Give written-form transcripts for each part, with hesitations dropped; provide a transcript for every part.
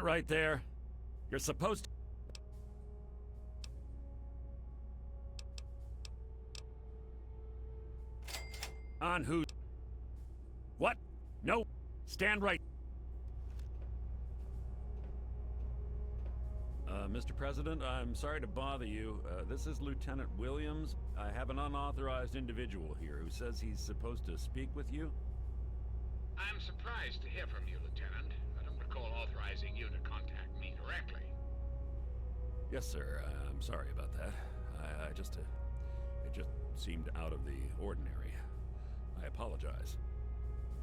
right there. You're supposed to... On who? What? No. Stand right. Mr. President, I'm sorry to bother you. This is Lieutenant Williams. I have an unauthorized individual here who says he's supposed to speak with you. I'm surprised to hear from you, Lieutenant. I don't recall authorizing you to contact me directly. Yes, sir. I'm sorry about that. It just seemed out of the ordinary. I apologize.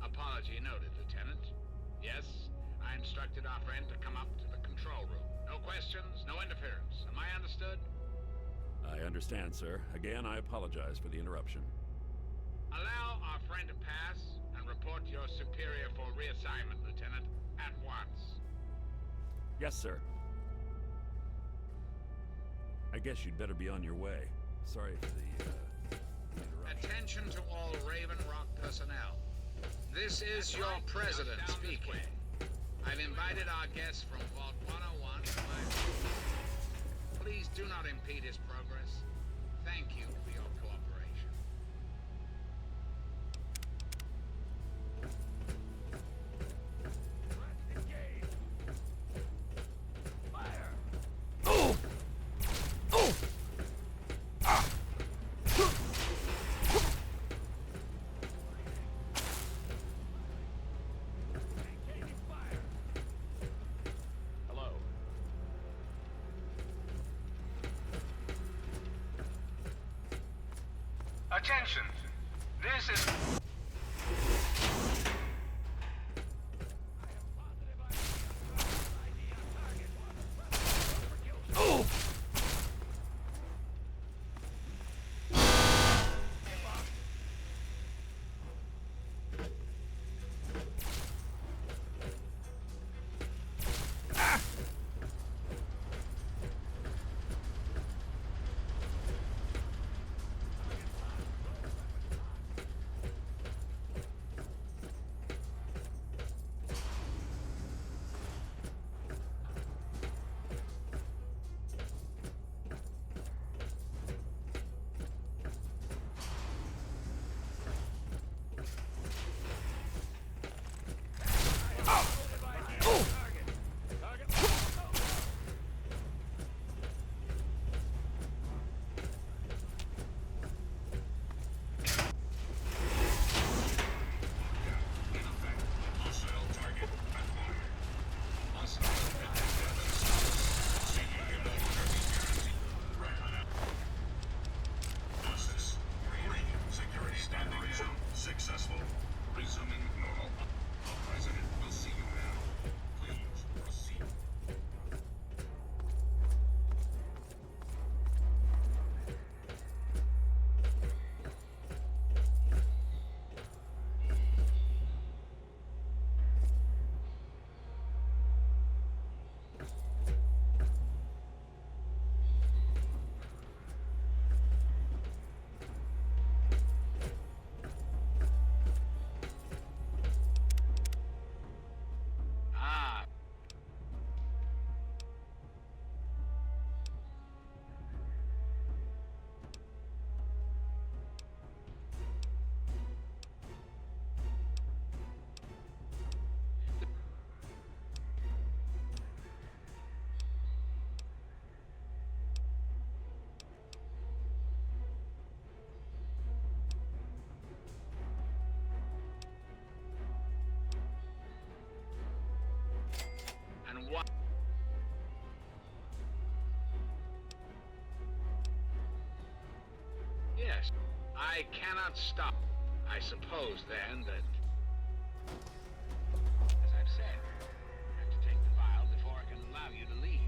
Apology noted, Lieutenant. Yes, I instructed our friend to come up to the control room. No questions, no interference. Am I understood? I understand, sir. Again, I apologize for the interruption. Allow our friend to pass and report to your superior for reassignment, Lieutenant, at once. Yes, sir. I guess you'd better be on your way. Sorry for the interruption. Attention to all Raven Rock personnel. This is your president speaking. I've invited our guests from Vault 101 to my room. Please do not impede his progress. Thank you for your cooperation. Fire! Oh! Oh! Ah! Hello. Attention! This is... Oh! Successful. Resuming normal. President will see you now. Please proceed. And what? Yes, I cannot stop. I suppose then that, as I've said, I have to take the vial before I can allow you to leave.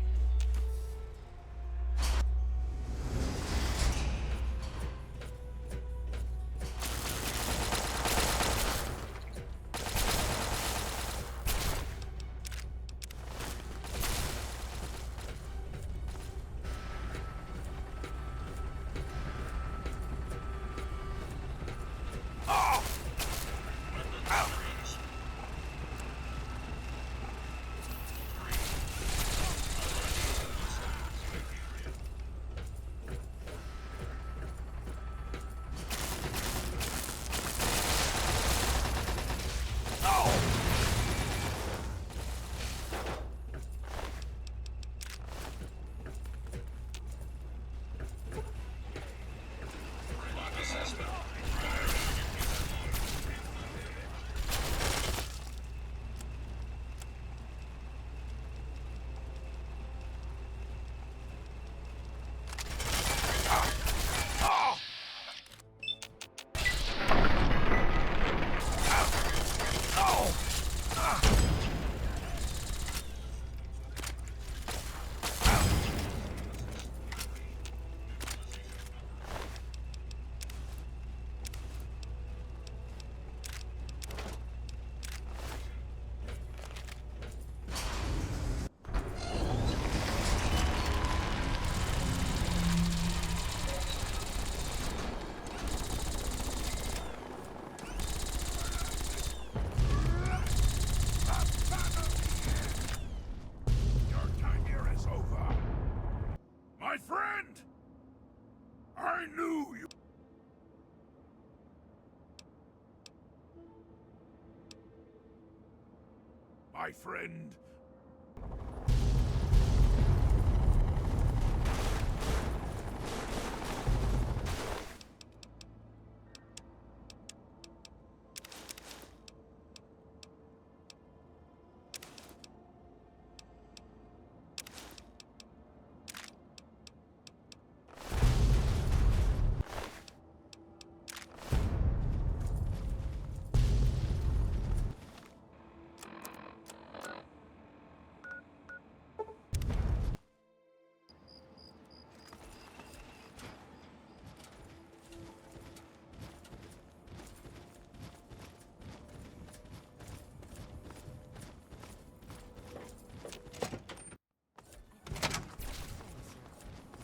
my friend.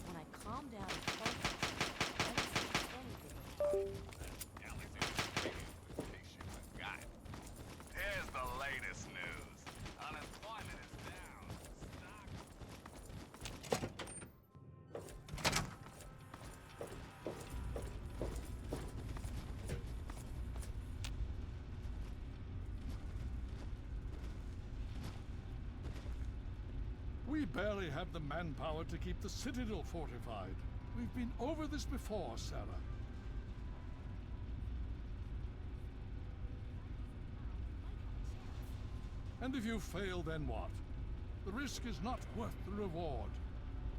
When I calm down and focus, I don't see anything. Here's the latest news. Unemployment is down. We barely have the manpower to keep the Citadel fortified. We've been over this before, Sarah. And if you fail, then what? The risk is not worth the reward.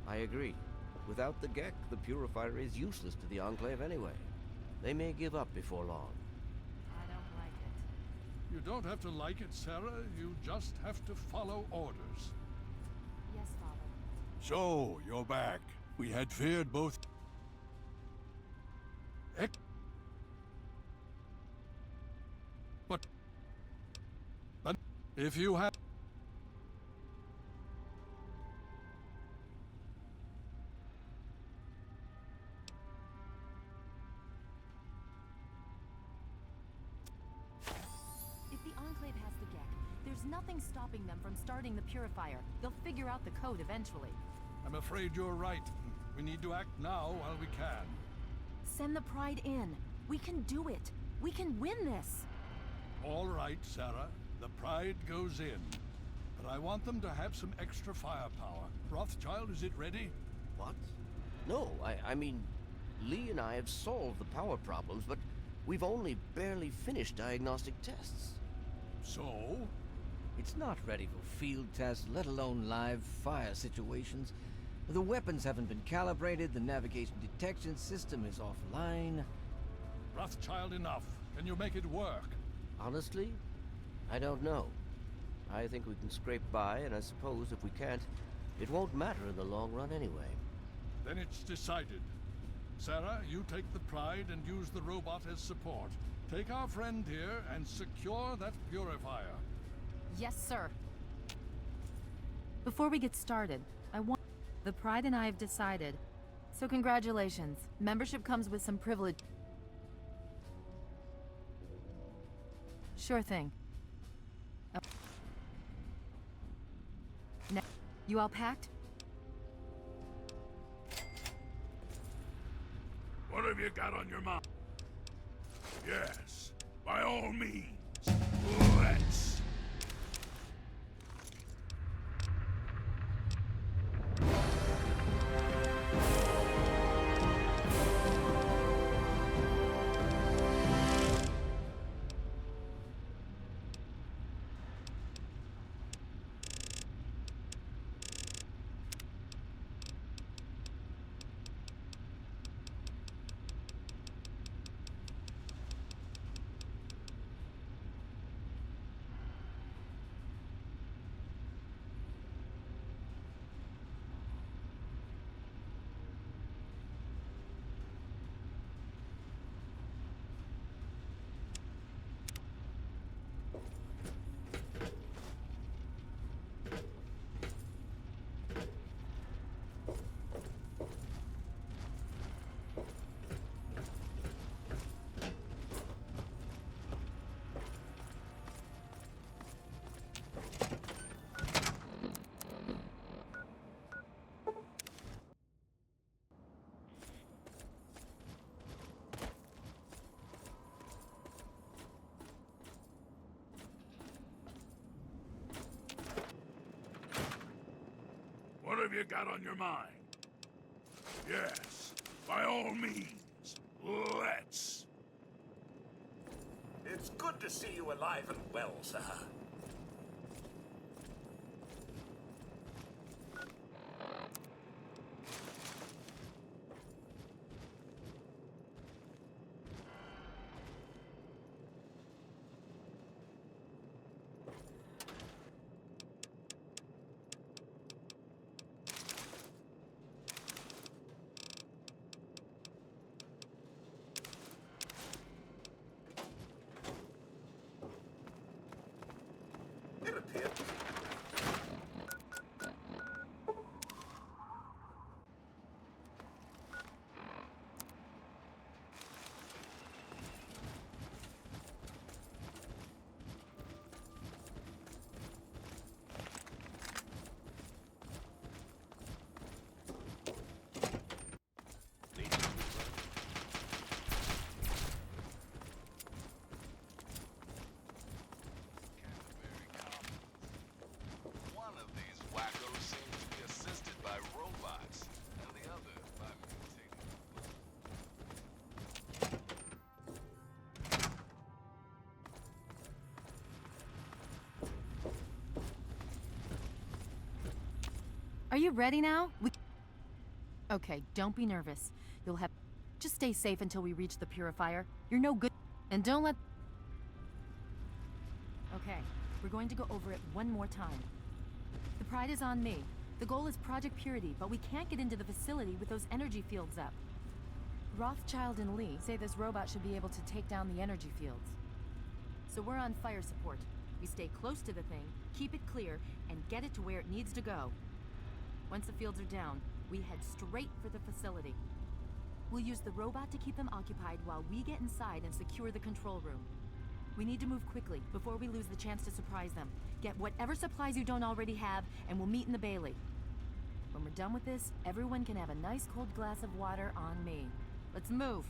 I agree. Without the Gek, the Purifier is useless to the Enclave anyway. They may give up before long. I don't like it. You don't have to like it, Sarah. You just have to follow orders. Yes, Father. So, you're back. We had feared both. But if you have... If the Enclave has the Gek, there's nothing stopping them from starting the Purifier. They'll figure out the code eventually. I'm afraid you're right. We need to act now while we can. Send the Pride in. We can do it. We can win this. All right, Sarah. The Pride goes in. But I want them to have some extra firepower. Rothschild, is it ready? What? No, I mean, Lee and I have solved the power problems, but we've only barely finished diagnostic tests. So? It's not ready for field tests, let alone live fire situations. The weapons haven't been calibrated, the navigation detection system is offline. Rothschild, enough. Can you make it work? Honestly, I don't know. I think we can scrape by, and I suppose if we can't, it won't matter in the long run anyway. Then it's decided. Sarah, you take the Pride and use the robot as support. Take our friend here and secure that Purifier. Yes, sir. Before we get started, I want... The Pride and I have decided. So congratulations. Membership comes with some privilege. Sure thing. Oh. Now, you all packed? What have you got on your mind? Yes, by all means. Let's. have you got on your mind? Yes, by all means, let's. It's good to see you alive and well, sir. It appeared. One of these wackos seems to be assisted by robots, and the other by mutating. Are you ready now? Okay, don't be nervous. You'll have... Just stay safe until we reach the Purifier. You're no good... And don't let... Okay, we're going to go over it one more time. The Pride is on me. The goal is Project Purity, but we can't get into the facility with those energy fields up. Rothschild and Lee say this robot should be able to take down the energy fields. So we're on fire support. We stay close to the thing, keep it clear, and get it to where it needs to go. Once the fields are down, we head straight for the facility. We'll use the robot to keep them occupied while we get inside and secure the control room. We need to move quickly before we lose the chance to surprise them. Get whatever supplies you don't already have, and we'll meet in the Bailey. When we're done with this, everyone can have a nice cold glass of water on me. Let's move.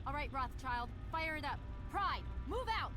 All right, Rothschild, fire it up. Pride, move out!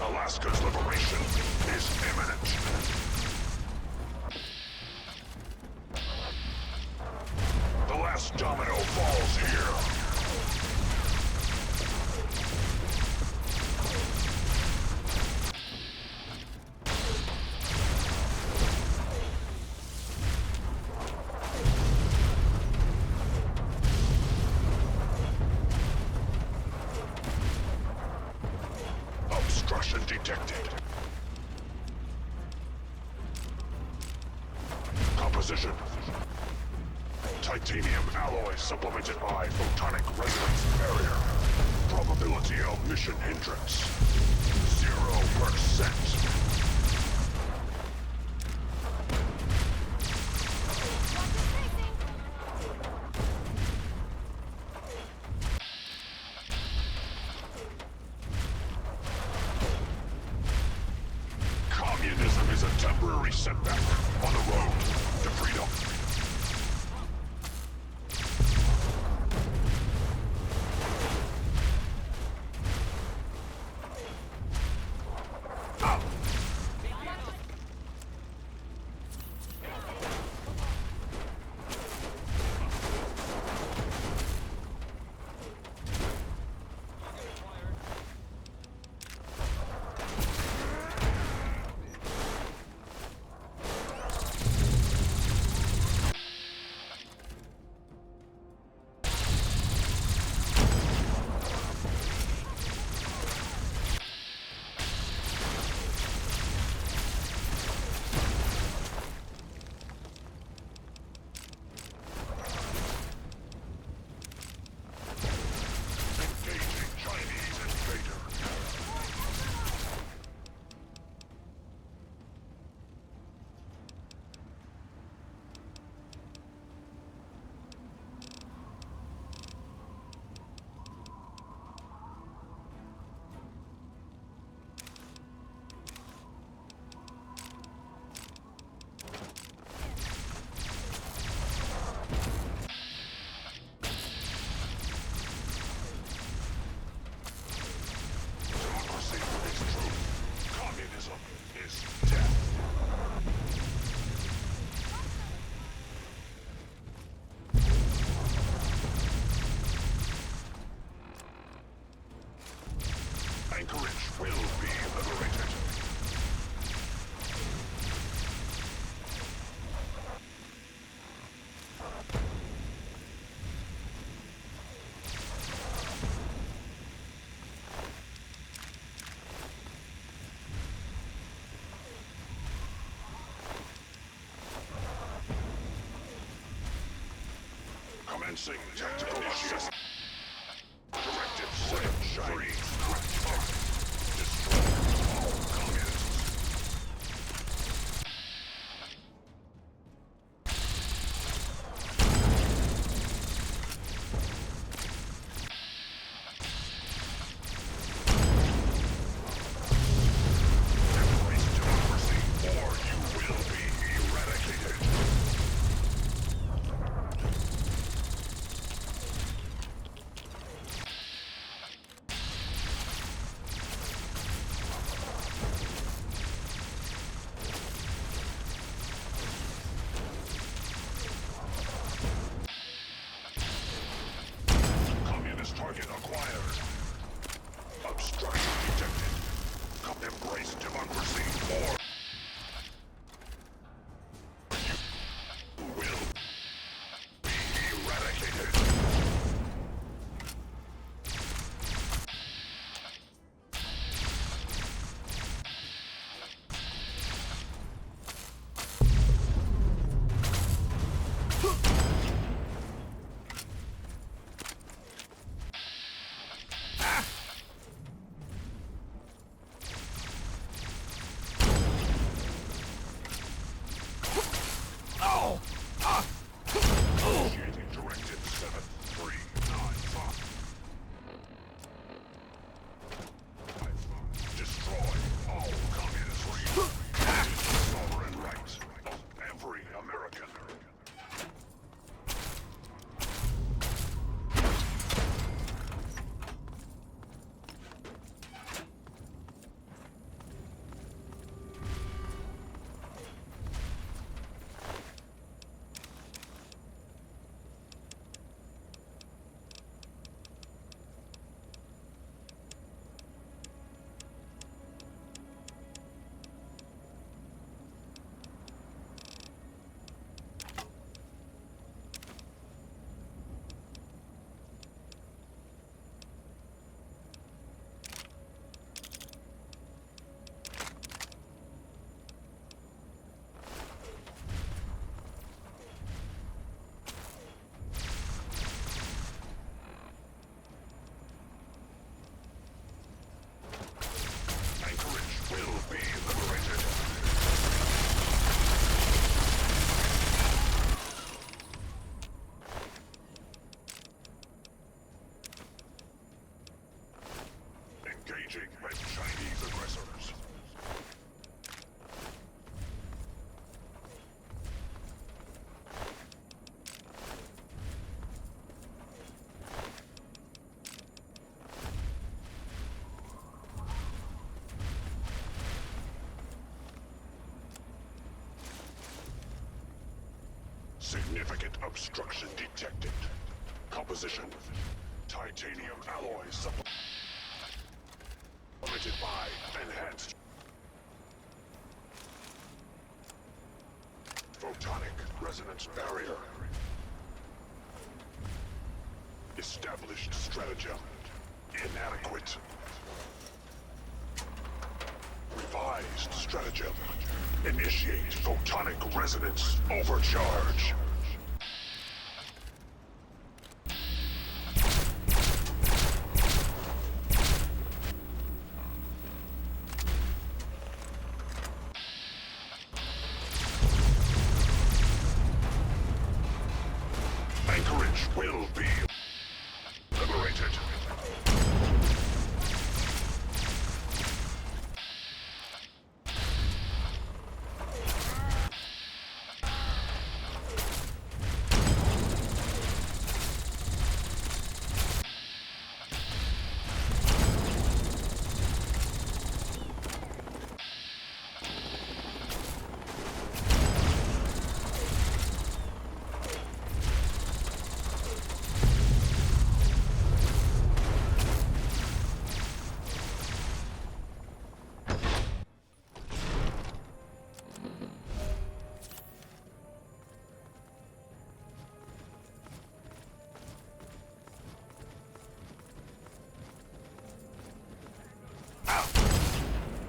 Alaska's liberation is imminent. The last domino falls here. Obstruction detected. Composition. Titanium alloy supplemented by photonic resonance barrier. Probability of mission hindrance. 0%. temporary setback on the road to freedom. Anchorage will be liberated. Commencing tactical initiative. Directive set. Free. Destroy all communists. Embrace democracy, or you will be eradicated. Significant obstruction detected. Composition. Titanium alloy supplemented by enhanced photonic resonance barrier. Established stratagem. Inadequate. Revised stratagem. Initiate photonic resonance overcharge. Anchorage will be liberated.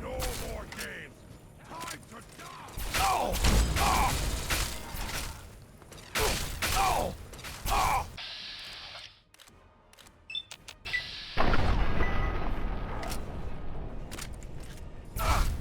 No more games! Time to die! No! Ah! No! Ah! Ah!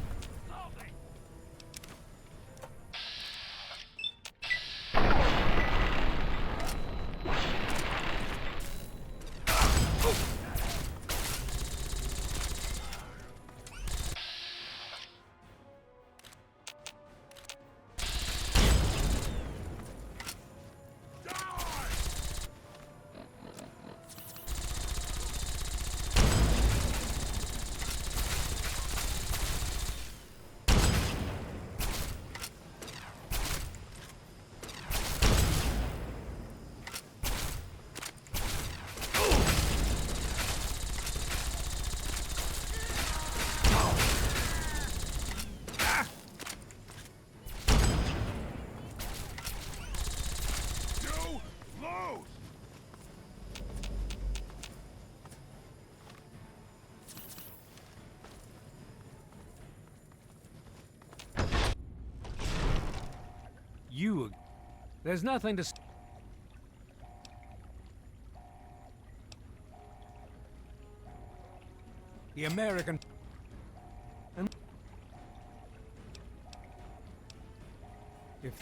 You lose! There's nothing to... The American... If...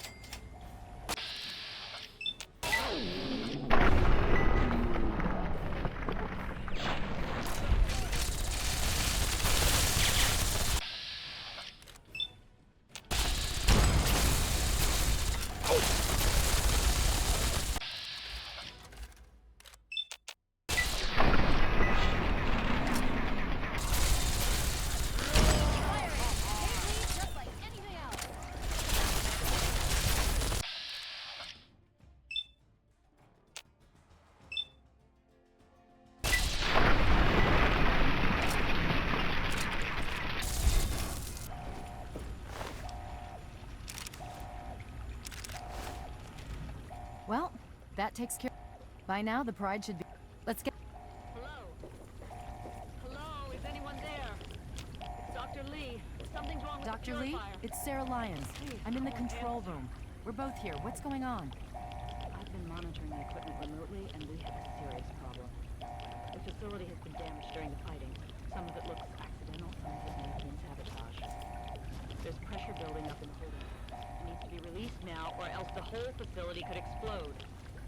Well, that takes care. By now, the Pride should be. Let's get. Hello? Hello? Is anyone there? It's Dr. Lee. Something's wrong with Dr. the Lee, Purifier. it's Sarah Lyons. I'm in the control room. We're both here. What's going on? I've been monitoring the equipment remotely, and we have a serious problem. The facility has been damaged during the fighting. Some of it looks accidental, some of it may have been sabotage. There's pressure building up in the holding. It needs to be released now, or else the whole facility could explode.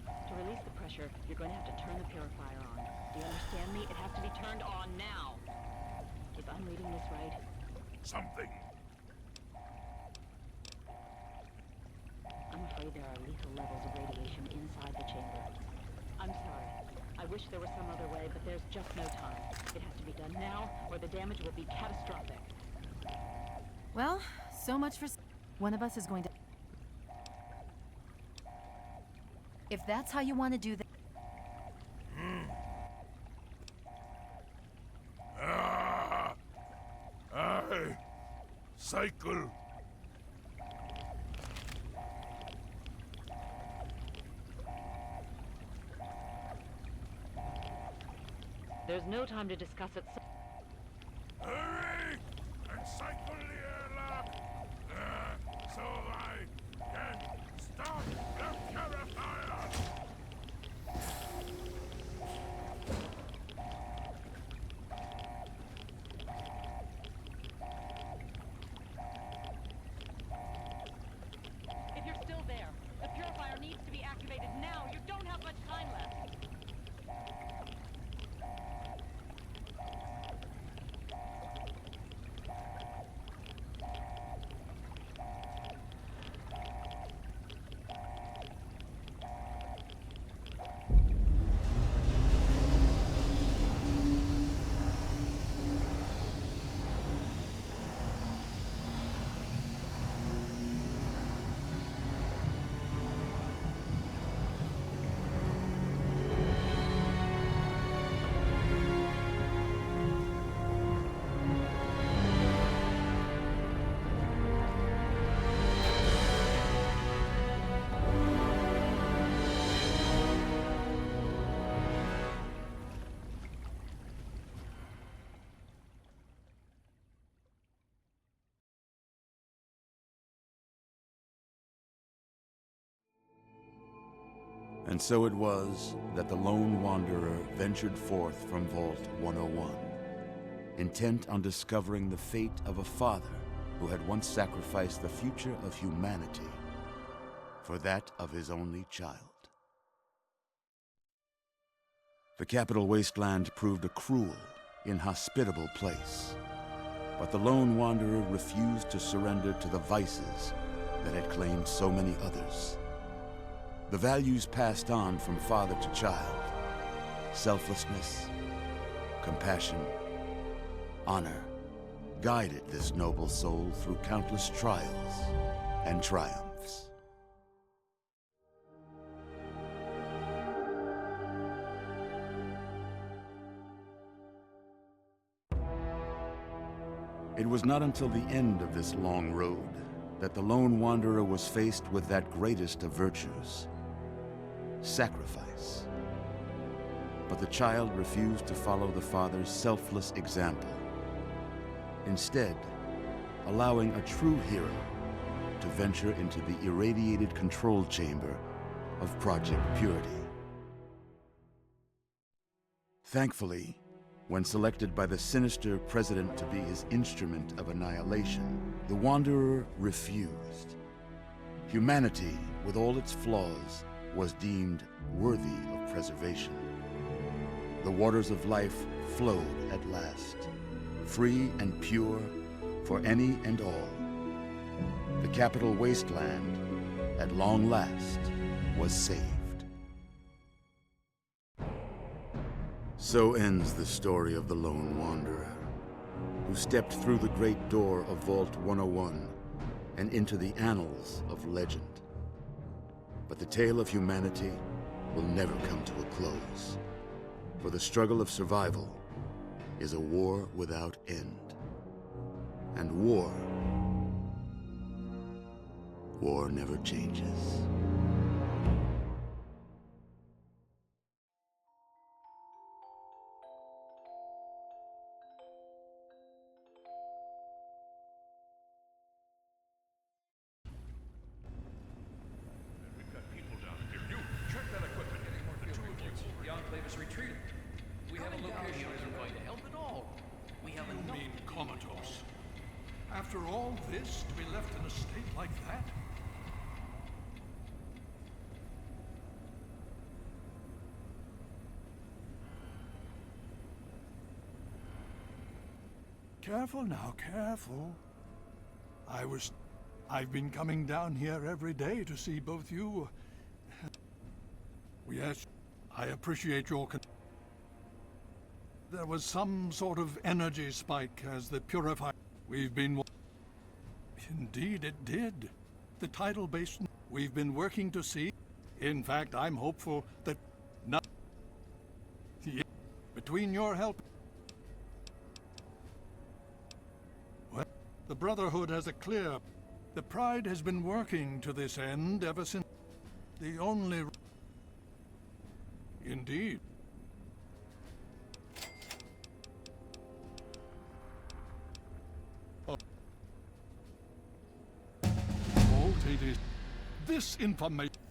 To release the pressure, you're going to have to turn the purifier on. Do you understand me? It has to be turned on now. If I'm reading this right, Something. I'm afraid there are lethal levels of radiation inside the chamber. I'm sorry. I wish there was some other way, but there's just no time. It has to be done now, or the damage will be catastrophic. Well, so much for. One of us is going to. If that's how you want to do that... Aye. Cycle. There's no time to discuss it. Hurry! And cycle the airlock! So I can stop the Purifier! If you're still there, the Purifier needs to be activated now. You don't have much time left. And so it was that the lone wanderer ventured forth from Vault 101, intent on discovering the fate of a father who had once sacrificed the future of humanity for that of his only child. The capital wasteland proved a cruel, inhospitable place, but the lone wanderer refused to surrender to the vices that had claimed so many others. The values passed on from father to child: selflessness, compassion, honor, guided this noble soul through countless trials and triumphs. It was not until the end of this long road that the lone wanderer was faced with that greatest of virtues: sacrifice. But the child refused to follow the father's selfless example, instead allowing a true hero to venture into the irradiated control chamber of Project Purity. Thankfully, when selected by the sinister president to be his instrument of annihilation, the Wanderer refused. Humanity, with all its flaws, was deemed worthy of preservation. The waters of life flowed at last, free and pure for any and all. The capital wasteland, at long last, was saved. So ends the story of the lone wanderer, who stepped through the great door of Vault 101 and into the annals of legend. But the tale of humanity will never come to a close, for the struggle of survival is a war without end. And war never changes. After all this, to be left in a state like that? Careful now, careful. I've been coming down here every day to see both you. Yes, I appreciate your There was some sort of energy spike as the Purifier. We've been... Indeed, it did. The tidal basin. We've been working to see In fact, I'm hopeful that not between your help. Well, the Brotherhood has a clear. The Pride has been working to this end ever since. The only. Indeed. It is this information.